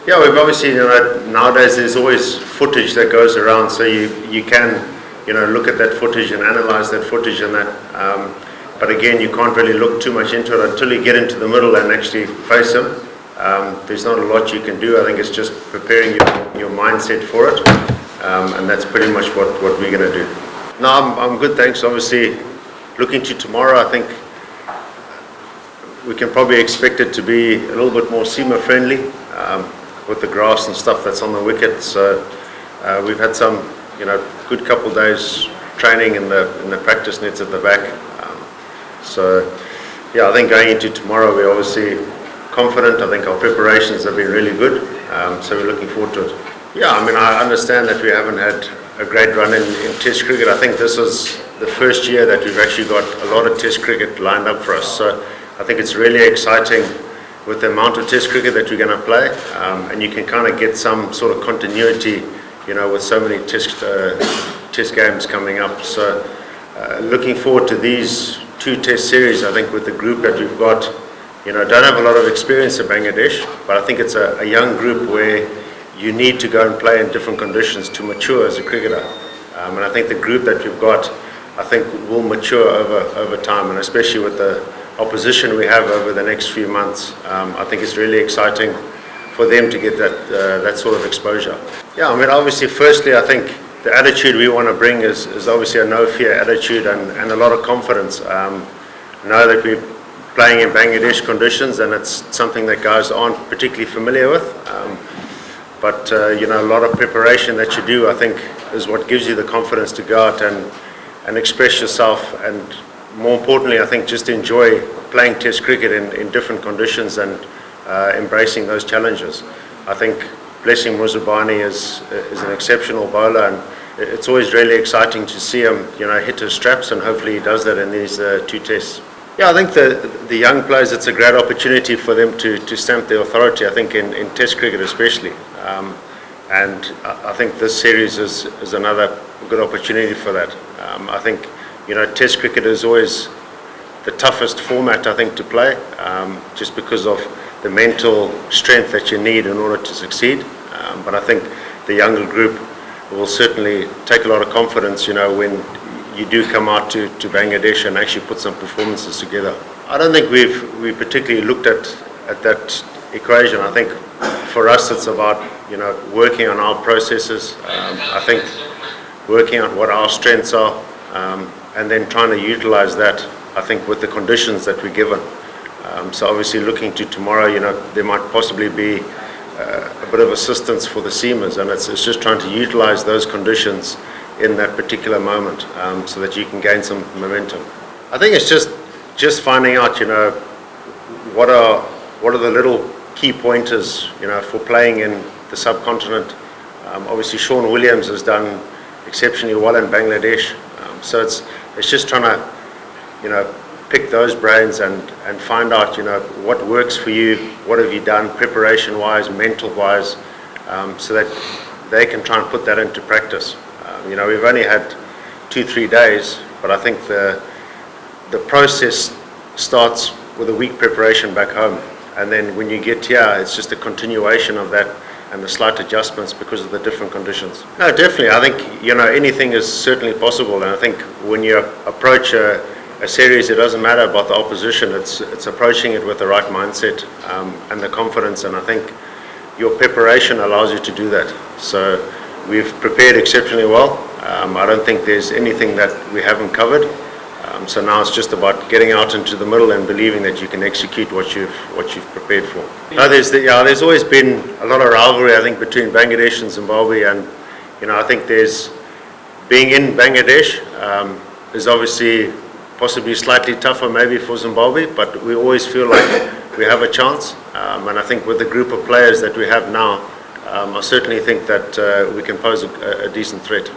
Yeah, we've obviously, nowadays there's always footage that goes around, so you can, look at that footage and analyze that footage and that. But again, you can't really look too much into it until you get into the middle and actually face him. There's not a lot you can do. I think it's just preparing your mindset for it, and that's pretty much what we're going to do. No, I'm good, thanks. Obviously, looking to tomorrow, I think we can probably expect it to be a little bit more seamer friendly with the grass and stuff that's on the wicket. So we've had some, good couple days training in the practice nets at the back. So yeah, I think going into tomorrow, we're obviously confident. I think our preparations have been really good. So we're looking forward to it. Yeah, I understand that we haven't had a great run in Test cricket. I think this is the first year that we've actually got a lot of Test cricket lined up for us. So I think it's really exciting with the amount of Test cricket that we're going to play, and you can kind of get some sort of continuity, with so many Test games coming up. So looking forward to these 2 Test series. I think with the group that we've got, don't have a lot of experience in Bangladesh, but I think it's a young group where you need to go and play in different conditions to mature as a cricketer. And I think the group that we've got, I think will mature over time, and especially with the opposition we have over the next few months, I think it's really exciting for them to get that sort of exposure. Yeah, obviously, firstly, I think the attitude we want to bring is obviously a no-fear attitude and a lot of confidence. Know that we're playing in Bangladesh conditions, and it's something that guys aren't particularly familiar with. But a lot of preparation that you do, I think, is what gives you the confidence to go out and express yourself, and more importantly, I think, just enjoy playing Test cricket in different conditions and embracing those challenges. I think Blessing Muzabani is an exceptional bowler, and it's always really exciting to see him, hit his straps, and hopefully he does that in these 2 Tests. Yeah, I think the young players, it's a great opportunity for them to stamp their authority, I think, in Test cricket especially. And I think this series is another good opportunity for that. I think, Test cricket is always the toughest format, I think, to play, just because of the mental strength that you need in order to succeed. But I think the younger group will certainly take a lot of confidence, when you do come out to Bangladesh and actually put some performances together. I don't think we particularly looked at that equation. I think for us it's about working on our processes. I think working on what our strengths are, and then trying to utilize that, I think, with the conditions that we're given. So obviously looking to tomorrow, there might possibly be a bit of assistance for the seamers, and it's just trying to utilize those conditions in that particular moment, so that you can gain some momentum. I think it's just finding out, what are the little key pointers, for playing in the subcontinent. Obviously, Shaun Williams has done exceptionally well in Bangladesh, so it's just trying to, pick those brains and find out, what works for you, what have you done preparation-wise, mental-wise, so that they can try and put that into practice. We've only had 2-3 days, but I think the process starts with a week preparation back home, and then when you get here, it's just a continuation of that and the slight adjustments because of the different conditions. No, definitely. I think, anything is certainly possible, and I think when you approach a series, it doesn't matter about the opposition. It's approaching it with the right mindset and the confidence, and I think your preparation allows you to do that. So we've prepared exceptionally well. I don't think there's anything that we haven't covered. So now it's just about getting out into the middle and believing that you can execute what you've prepared for. No, there's always been a lot of rivalry, I think, between Bangladesh and Zimbabwe, and I think there's being in Bangladesh is obviously possibly slightly tougher maybe for Zimbabwe, but we always feel like we have a chance. And I think with the group of players that we have now, I certainly think that we can pose a decent threat.